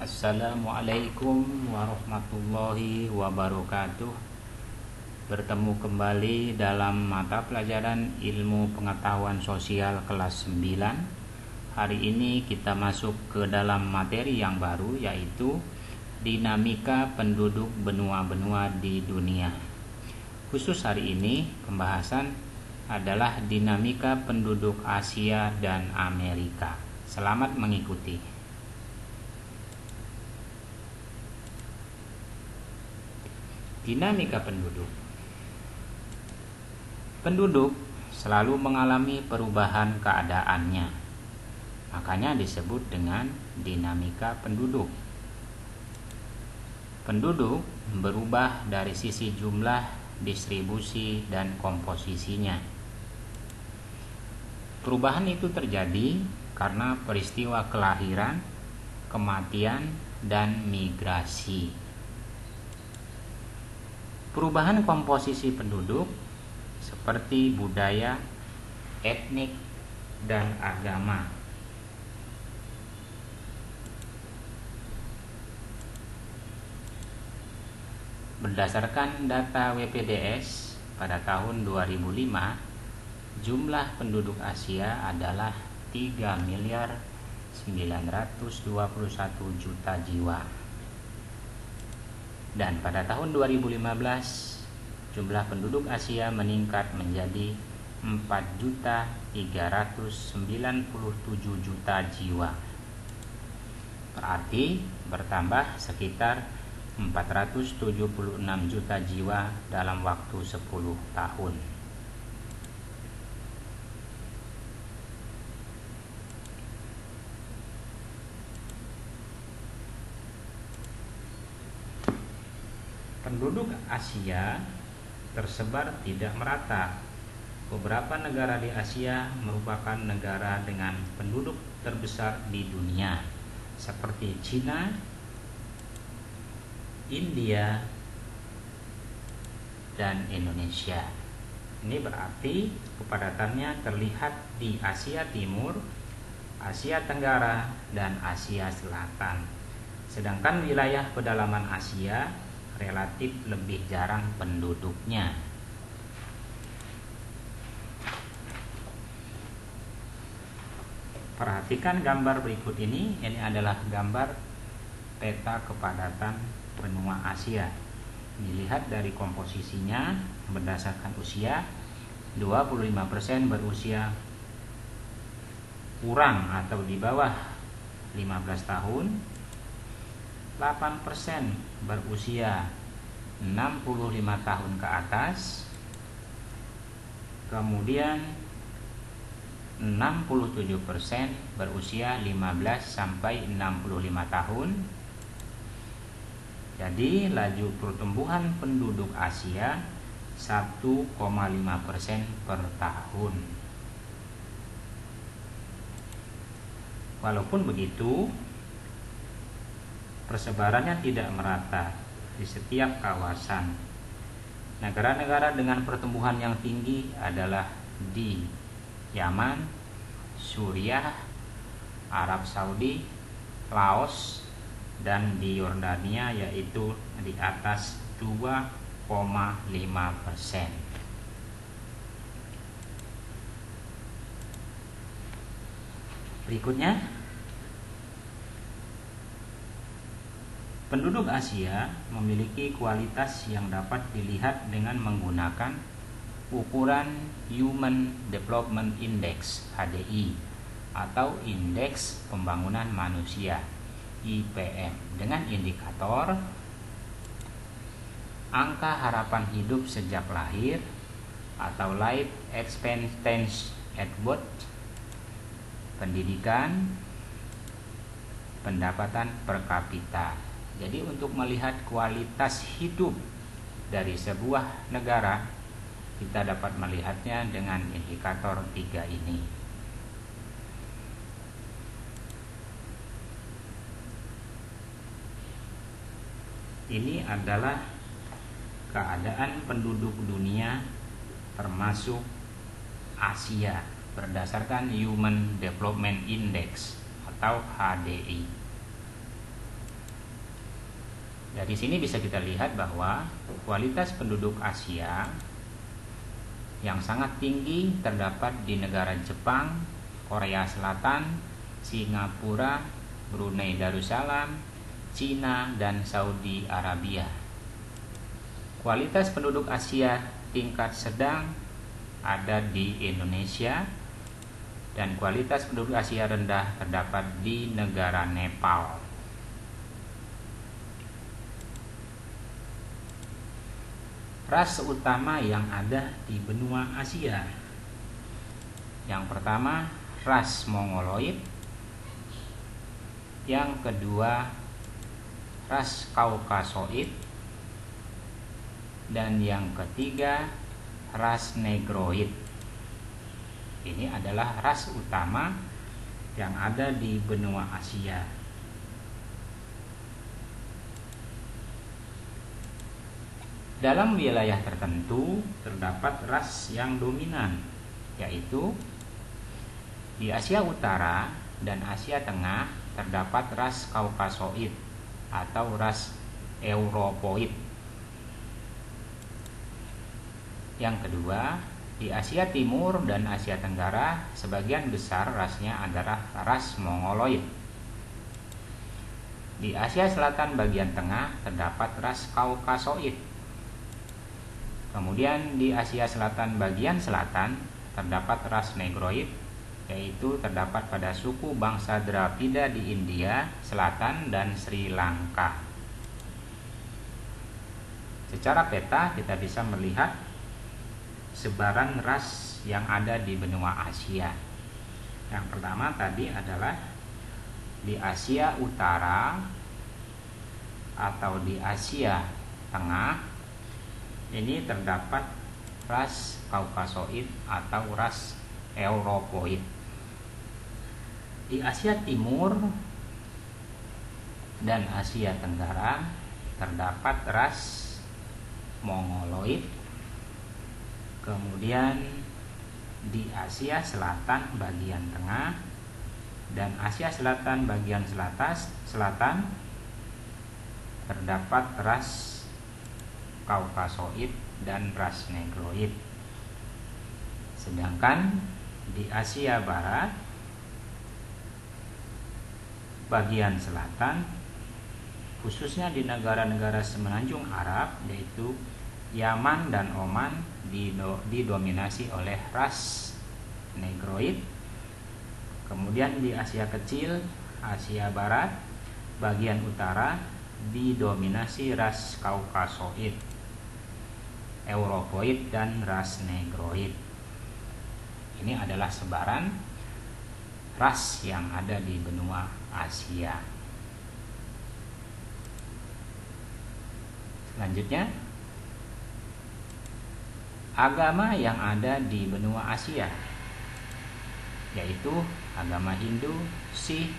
Assalamualaikum warahmatullahi wabarakatuh. Bertemu kembali dalam mata pelajaran ilmu pengetahuan sosial kelas 9. Hari ini kita masuk ke dalam materi yang baru, yaitu dinamika penduduk benua-benua di dunia. Khusus hari ini pembahasan adalah dinamika penduduk Asia dan Amerika. Selamat mengikuti. Dinamika penduduk. Penduduk selalu mengalami perubahan keadaannya. Makanya disebut dengan dinamika penduduk. Penduduk berubah dari sisi jumlah, distribusi, dan komposisinya. Perubahan itu terjadi karena peristiwa kelahiran, kematian, dan migrasi. Perubahan komposisi penduduk seperti budaya, etnik, dan agama. Berdasarkan data WPDS pada tahun 2005, jumlah penduduk Asia adalah 3.921 juta jiwa. Dan pada tahun 2015, jumlah penduduk Asia meningkat menjadi 4.397 juta jiwa. Berarti bertambah sekitar 476 juta jiwa dalam waktu 10 tahun. Penduduk Asia tersebar tidak merata. Beberapa negara di Asia merupakan negara dengan penduduk terbesar di dunia, seperti Cina, India, dan Indonesia. Ini berarti kepadatannya terlihat di Asia Timur, Asia Tenggara, dan Asia Selatan. Sedangkan wilayah pedalaman Asia relatif lebih jarang penduduknya. Perhatikan gambar berikut ini. Ini adalah gambar peta kepadatan benua Asia. Dilihat dari komposisinya berdasarkan usia, 25% berusia kurang atau di bawah 15 tahun, 8% berusia 65 tahun ke atas, kemudian 67% berusia 15 sampai 65 tahun. Jadi laju pertumbuhan penduduk Asia 1,5% per tahun. Walaupun begitu, persebarannya tidak merata di setiap kawasan. Negara-negara dengan pertumbuhan yang tinggi adalah di Yaman, Suriah, Arab Saudi, Laos, dan di Yordania, yaitu di atas 2,5%. Berikutnya, penduduk Asia memiliki kualitas yang dapat dilihat dengan menggunakan ukuran Human Development Index (HDI) atau Indeks Pembangunan Manusia (IPM) dengan indikator angka harapan hidup sejak lahir atau life expectancy at birth, pendidikan, pendapatan per kapita. Jadi untuk melihat kualitas hidup dari sebuah negara, kita dapat melihatnya dengan indikator 3 ini. Ini adalah keadaan penduduk dunia termasuk Asia berdasarkan Human Development Index atau HDI. Dari sini bisa kita lihat bahwa kualitas penduduk Asia yang sangat tinggi terdapat di negara Jepang, Korea Selatan, Singapura, Brunei Darussalam, Cina, dan Saudi Arabia. Kualitas penduduk Asia tingkat sedang ada di Indonesia, dan kualitas penduduk Asia rendah terdapat di negara Nepal. Ras utama yang ada di benua Asia. Yang pertama, ras Mongoloid. Yang kedua, ras Kaukasoid. Dan yang ketiga, ras Negroid. Ini adalah ras utama yang ada di benua Asia. Dalam wilayah tertentu terdapat ras yang dominan, yaitu di Asia Utara dan Asia Tengah terdapat ras Kaukasoid atau ras Europoid. Yang kedua, di Asia Timur dan Asia Tenggara sebagian besar rasnya adalah ras Mongoloid. Di Asia Selatan bagian tengah terdapat ras Kaukasoid. Kemudian di Asia Selatan bagian selatan terdapat ras Negroid, yaitu terdapat pada suku bangsa Dravida di India Selatan dan Sri Lanka. Secara peta kita bisa melihat sebaran ras yang ada di benua Asia. Yang pertama tadi adalah di Asia Utara atau di Asia Tengah. Ini terdapat ras Kaukasoid atau ras Europoid. Di Asia Timur dan Asia Tenggara terdapat ras Mongoloid. Kemudian di Asia Selatan bagian tengah dan Asia Selatan bagian selatan terdapat ras Kaukasoid dan ras Negroid. Sedangkan di Asia Barat bagian selatan, khususnya di negara-negara semenanjung Arab, yaitu Yaman dan Oman, didominasi oleh ras Negroid. Kemudian di Asia Kecil, Asia Barat bagian utara didominasi ras Kaukasoid, Europoid, dan ras Negroid. Ini adalah sebaran ras yang ada di benua Asia. Selanjutnya, agama yang ada di benua Asia, yaitu agama Hindu, Sikh,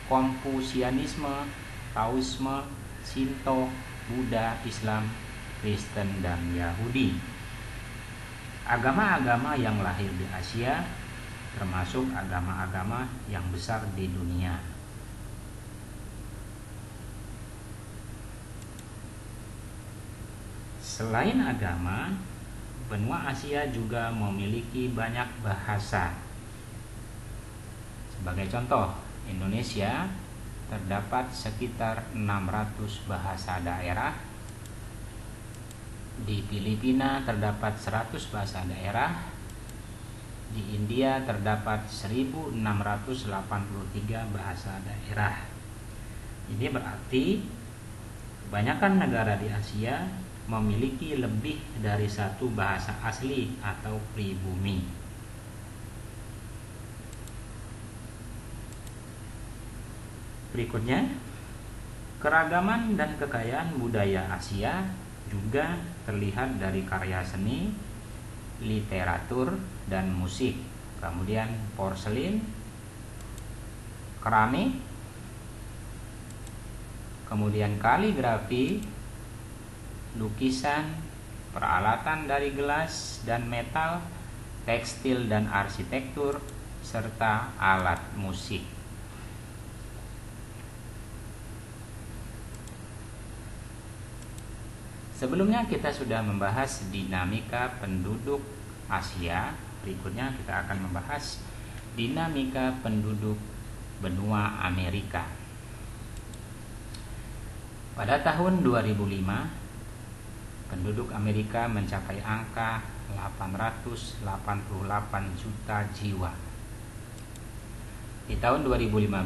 Konfusianisme, Taoisme, Shinto, Buddha, Islam, Kristen, dan Yahudi. Agama-agama yang lahir di Asia termasuk agama-agama yang besar di dunia. Selain agama, benua Asia juga memiliki banyak bahasa. Sebagai contoh, Indonesia terdapat sekitar 600 bahasa daerah. Di Filipina terdapat 100 bahasa daerah. Di India terdapat 1683 bahasa daerah. Ini berarti kebanyakan negara di Asia memiliki lebih dari satu bahasa asli atau pribumi. Berikutnya, keragaman dan kekayaan budaya Asia juga terlihat dari karya seni, literatur, dan musik. Kemudian porselin, keramik, kemudian kaligrafi, lukisan, peralatan dari gelas dan metal, tekstil dan arsitektur, serta alat musik. Sebelumnya kita sudah membahas dinamika penduduk Asia. Berikutnya kita akan membahas dinamika penduduk benua Amerika. Pada tahun 2005, penduduk Amerika mencapai angka 888 juta jiwa. Di tahun 2015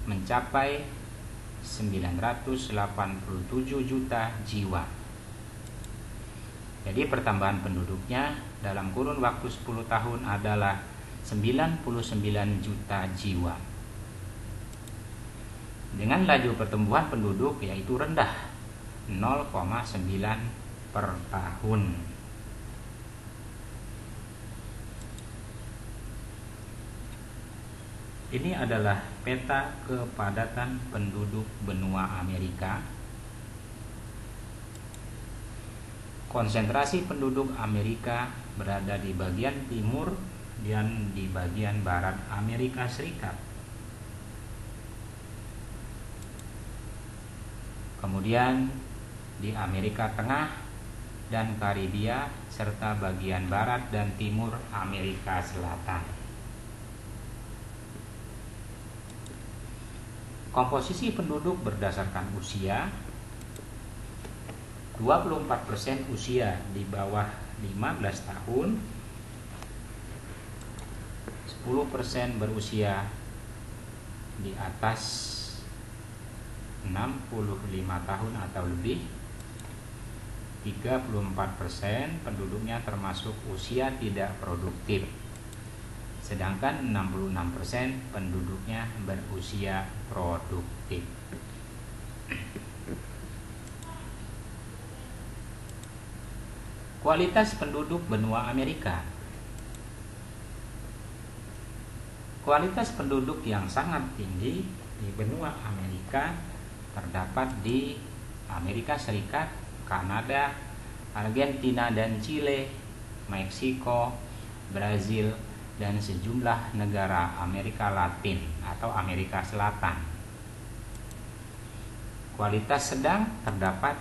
mencapai 987 juta jiwa. Jadi pertambahan penduduknya dalam kurun waktu 10 tahun adalah 99 juta jiwa. Dengan laju pertumbuhan penduduk yaitu rendah 0,9 per tahun. Ini adalah peta kepadatan penduduk benua Amerika. Konsentrasi penduduk Amerika berada di bagian timur dan di bagian barat Amerika Serikat. Kemudian di Amerika Tengah dan Karibia serta bagian barat dan timur Amerika Selatan. Komposisi penduduk berdasarkan usia. 24% usia di bawah 15 tahun, 10% berusia di atas 65 tahun atau lebih, 34% penduduknya termasuk usia tidak produktif, sedangkan 66% penduduknya berusia produktif. Kualitas penduduk benua Amerika. Kualitas penduduk yang sangat tinggi di benua Amerika terdapat di Amerika Serikat, Kanada, Argentina dan Chile, Meksiko, Brazil, dan sejumlah negara Amerika Latin atau Amerika Selatan. Kualitas sedang terdapat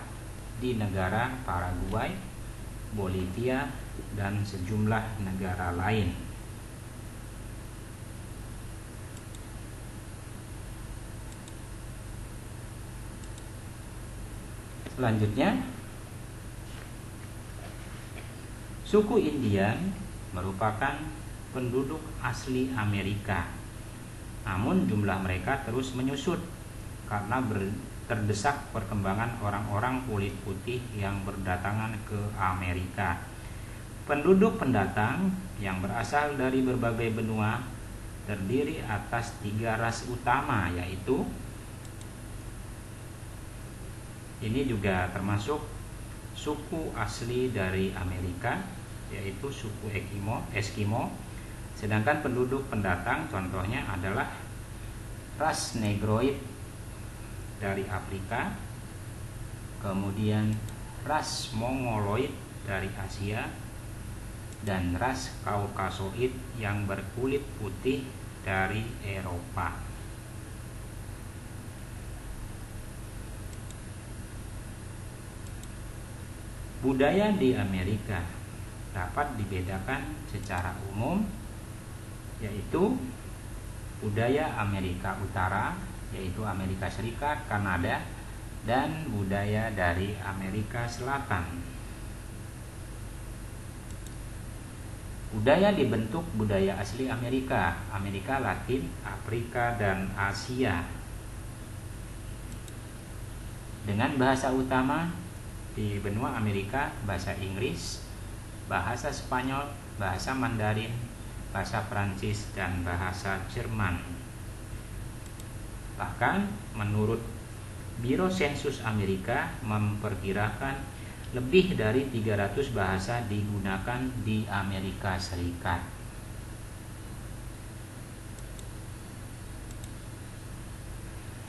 di negara Paraguay, Bolivia, dan sejumlah negara lain. Selanjutnya, suku Indian merupakan penduduk asli Amerika. Namun jumlah mereka terus menyusut karena terdesak perkembangan orang-orang kulit putih yang berdatangan ke Amerika. Penduduk pendatang yang berasal dari berbagai benua terdiri atas 3 ras utama, yaitu ini juga termasuk suku asli dari Amerika, yaitu suku Eskimo. Sedangkan penduduk pendatang contohnya adalah ras Negroid dari Afrika, kemudian ras Mongoloid dari Asia, dan ras Kaukasoid yang berkulit putih dari Eropa. Budaya di Amerika dapat dibedakan secara umum, yaitu budaya Amerika Utara, yaitu Amerika Serikat, Kanada, dan budaya dari Amerika Selatan. Budaya dibentuk budaya asli Amerika, Amerika Latin, Afrika, dan Asia. Dengan bahasa utama di benua Amerika, bahasa Inggris, bahasa Spanyol, bahasa Mandarin, bahasa Prancis, dan bahasa Jerman. Bahkan menurut Biro Sensus Amerika memperkirakan lebih dari 300 bahasa digunakan di Amerika Serikat.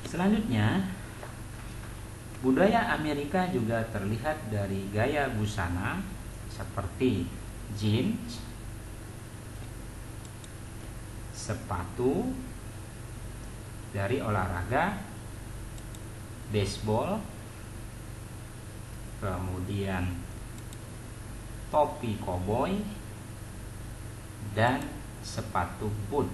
Selanjutnya, budaya Amerika juga terlihat dari gaya busana seperti jeans, sepatu dari olahraga, baseball, kemudian topi koboi, dan sepatu boot.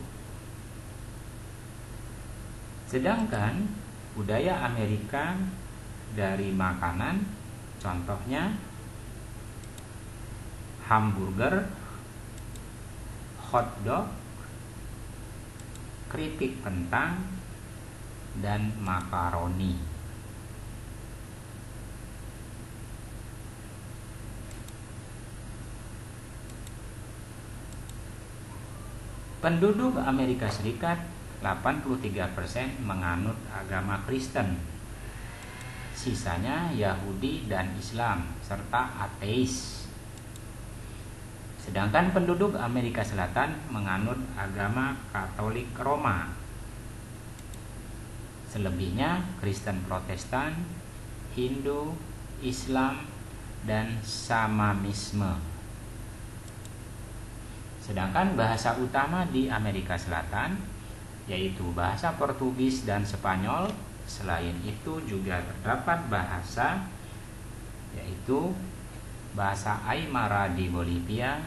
Sedangkan budaya Amerika dari makanan, contohnya hamburger, hotdog, keripik kentang, dan makaroni. Penduduk Amerika Serikat 83% menganut agama Kristen. Sisanya Yahudi dan Islam serta ateis. Sedangkan penduduk Amerika Selatan menganut agama Katolik Roma. Selebihnya Kristen Protestan, Hindu, Islam, dan Samanisme. Sedangkan bahasa utama di Amerika Selatan yaitu bahasa Portugis dan Spanyol. Selain itu juga terdapat bahasa yaitu bahasa Aymara di Bolivia,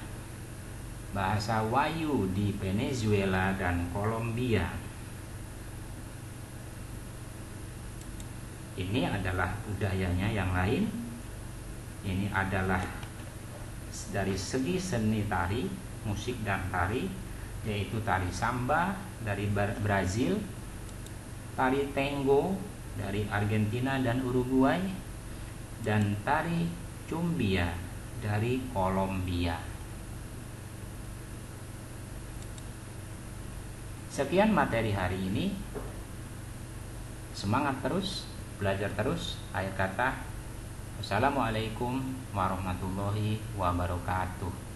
bahasa Wayu di Venezuela dan Kolombia. Ini adalah budayanya yang lain. Ini adalah dari segi seni tari, musik dan tari, yaitu tari samba dari Brazil, tari tango dari Argentina dan Uruguay, dan tari cumbia dari Kolombia. Sekian materi hari ini. Semangat terus, belajar terus. Akhir kata, wassalamualaikum warahmatullahi wabarakatuh.